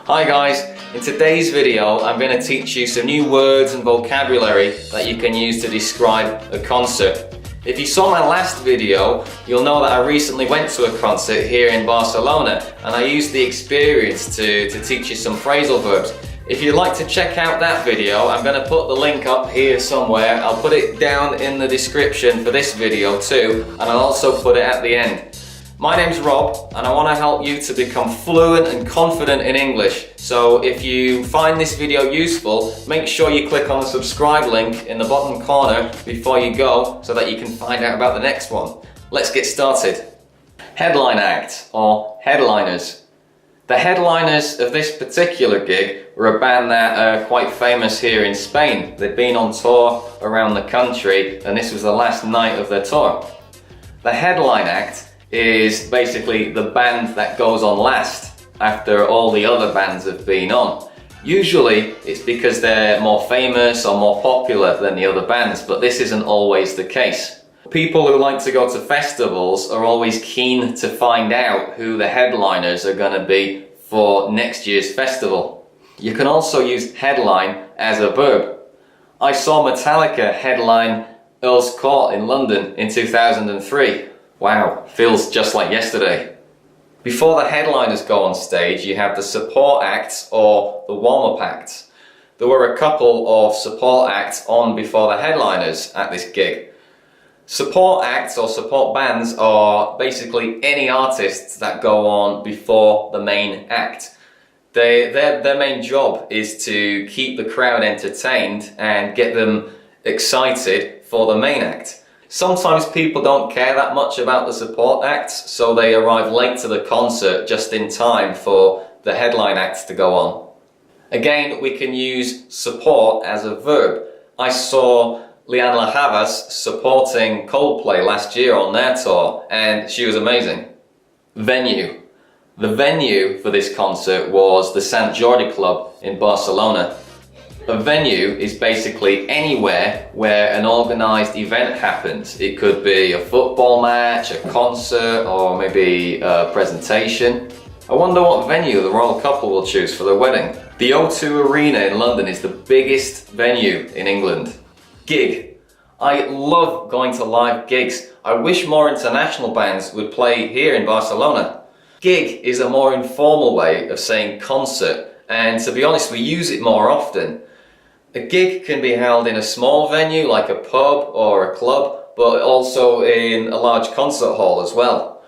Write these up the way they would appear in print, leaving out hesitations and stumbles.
Hi guys, in today's video I'm going to teach you some new words and vocabulary that you can use to describe a concert. If you saw my last video, you'll know that I recently went to a concert here in Barcelona and I used the experience to teach you some phrasal verbs. If you'd like to check out that video, I'm going to put the link up here somewhere. I'll put it down in the description for this video too, and I'll also put it at the end. My name's Rob and I want to help you to become fluent and confident in English. So if you find this video useful, make sure you click on the subscribe link in the bottom corner before you go so that you can find out about the next one. Let's get started. Headline act or headliners. The headliners of this particular gig were a band that are quite famous here in Spain. They'd been on tour around the country and this was the last night of their tour. The headline act is basically the band that goes on last after all the other bands have been on. Usually it's because they're more famous or more popular than the other bands, but this isn't always the case. People who like to go to festivals are always keen to find out who the headliners are going to be for next year's festival. You can also use headline as a verb. I saw Metallica headline Earl's Court in London in 2003. Wow, feels just like yesterday. Before the headliners go on stage, you have the support acts or the warm-up acts. There were a couple of support acts on before the headliners at this gig. Support acts or support bands are basically any artists that go on before the main act. Their main job is to keep the crowd entertained and get them excited for the main act. Sometimes people don't care that much about the support acts, so they arrive late to the concert just in time for the headline acts to go on. Again, we can use support as a verb. I saw Lianne La Havas supporting Coldplay last year on their tour, and she was amazing. Venue. The venue for this concert was the Sant Jordi Club in Barcelona. A venue is basically anywhere where an organised event happens. It could be a football match, a concert, or maybe a presentation. I wonder what venue the royal couple will choose for their wedding. The O2 Arena in London is the biggest venue in England. Gig. I love going to live gigs. I wish more international bands would play here in Barcelona. Gig is a more informal way of saying concert, and to be honest, we use it more often. A gig can be held in a small venue like a pub or a club, but also in a large concert hall as well.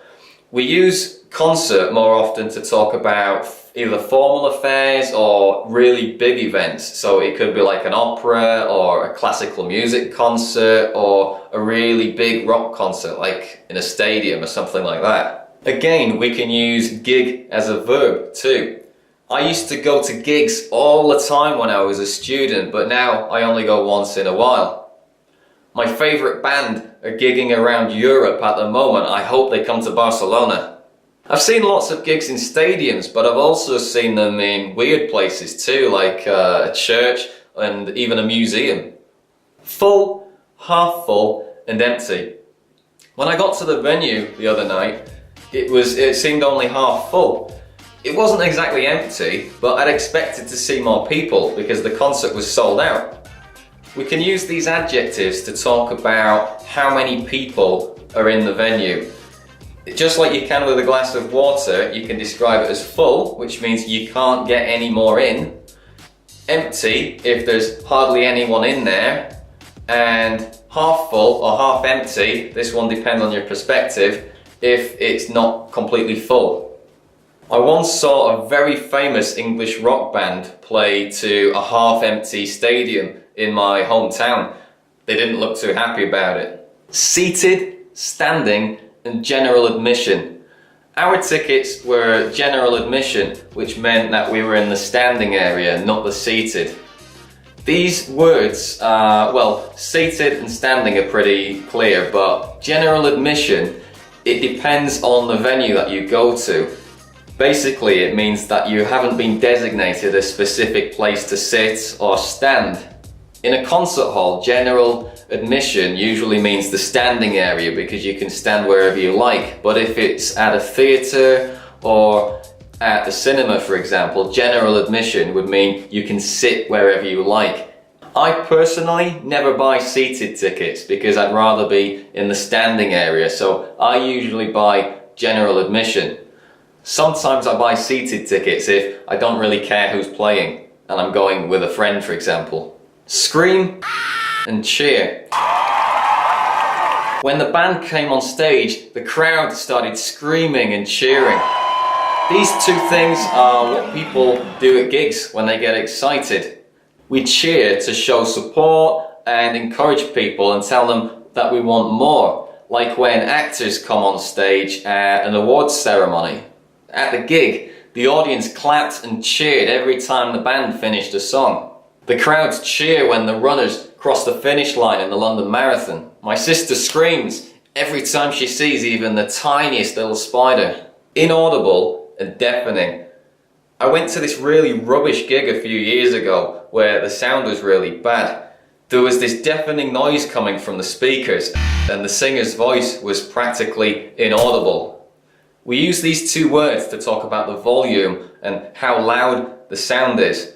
We use concert more often to talk about either formal affairs or really big events. So it could be like an opera or a classical music concert or a really big rock concert like in a stadium or something like that. Again, we can use gig as a verb too. I used to go to gigs all the time when I was a student, but now I only go once in a while. My favourite band are gigging around Europe at the moment. I hope they come to Barcelona. I've seen lots of gigs in stadiums, but I've also seen them in weird places too, like a church and even a museum. Full, half full and empty. When I got to the venue the other night, it seemed only half full. It wasn't exactly empty, but I'd expected to see more people because the concert was sold out. We can use these adjectives to talk about how many people are in the venue. Just like you can with a glass of water, you can describe it as full, which means you can't get any more in. Empty, if there's hardly anyone in there. And half full or half empty, this one depends on your perspective, if it's not completely full. I once saw a very famous English rock band play to a half-empty stadium in my hometown. They didn't look too happy about it. Seated, standing, and general admission. Our tickets were general admission, which meant that we were in the standing area, not the seated. These words, seated and standing are pretty clear, but general admission, it depends on the venue that you go to. Basically, it means that you haven't been designated a specific place to sit or stand. In a concert hall, general admission usually means the standing area because you can stand wherever you like. But if it's at a theatre or At the cinema, for example, general admission would mean you can sit wherever you like. I personally never buy seated tickets because I'd rather be in the standing area, so I usually buy general admission. Sometimes I buy seated tickets if I don't really care who's playing and I'm going with a friend, for example. Scream and cheer. When the band came on stage, the crowd started screaming and cheering. These two things are what people do at gigs when they get excited. We cheer to show support and encourage people and tell them that we want more, like when actors come on stage at an awards ceremony. At the gig, the audience clapped and cheered every time the band finished a song. The crowds cheer when the runners cross the finish line in the London Marathon. My sister screams every time she sees even the tiniest little spider. Inaudible and deafening. I went to this really rubbish gig a few years ago where the sound was really bad. There was this deafening noise coming from the speakers and the singer's voice was practically inaudible. We use these two words to talk about the volume and how loud the sound is.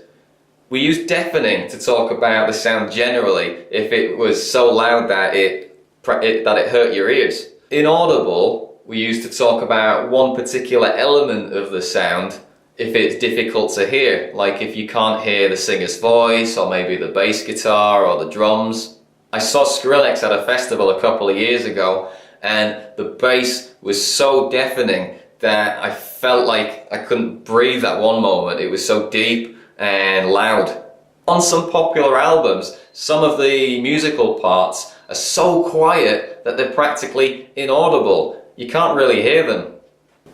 We use deafening to talk about the sound generally if it was so loud that it hurt your ears. Inaudible we use to talk about one particular element of the sound if it's difficult to hear, like if you can't hear the singer's voice or maybe the bass guitar or the drums. I saw Skrillex at a festival a couple of years ago and the bass was so deafening that I felt like I couldn't breathe at one moment. It was so deep and loud. On some popular albums, some of the musical parts are so quiet that they're practically inaudible. You can't really hear them.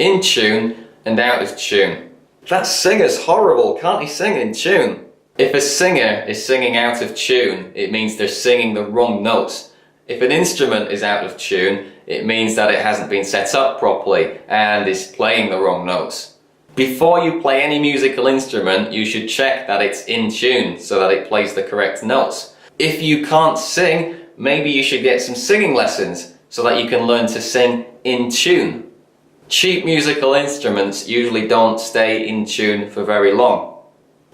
In tune and out of tune. That singer's horrible, can't he sing in tune? If a singer is singing out of tune, it means they're singing the wrong notes. If an instrument is out of tune, it means that it hasn't been set up properly and is playing the wrong notes. Before you play any musical instrument, you should check that it's in tune so that it plays the correct notes. If you can't sing, maybe you should get some singing lessons so that you can learn to sing in tune. Cheap musical instruments usually don't stay in tune for very long.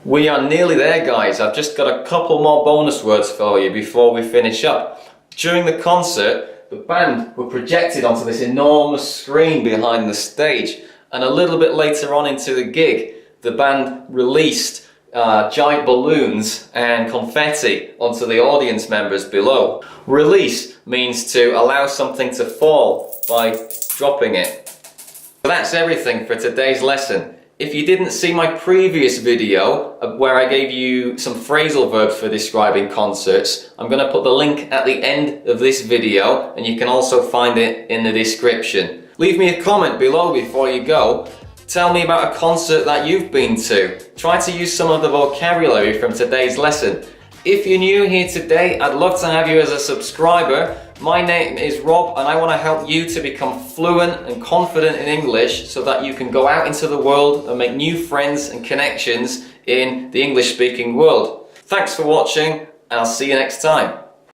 We are nearly there, guys. I've just got a couple more bonus words for you before we finish up. During the concert, the band were projected onto this enormous screen behind the stage, and a little bit later on into the gig, the band released giant balloons and confetti onto the audience members below. Release means to allow something to fall by dropping it. So that's everything for today's lesson. If you didn't see my previous video where I gave you some phrasal verbs for describing concerts, I'm going to put the link at the end of this video and you can also find it in the description. Leave me a comment below before you go. Tell me about a concert that you've been to. Try to use some of the vocabulary from today's lesson. If you're new here today, I'd love to have you as a subscriber. My name is Rob and I want to help you to become fluent and confident in English so that you can go out into the world and make new friends and connections in the English speaking world. Thanks for watching and I'll see you next time.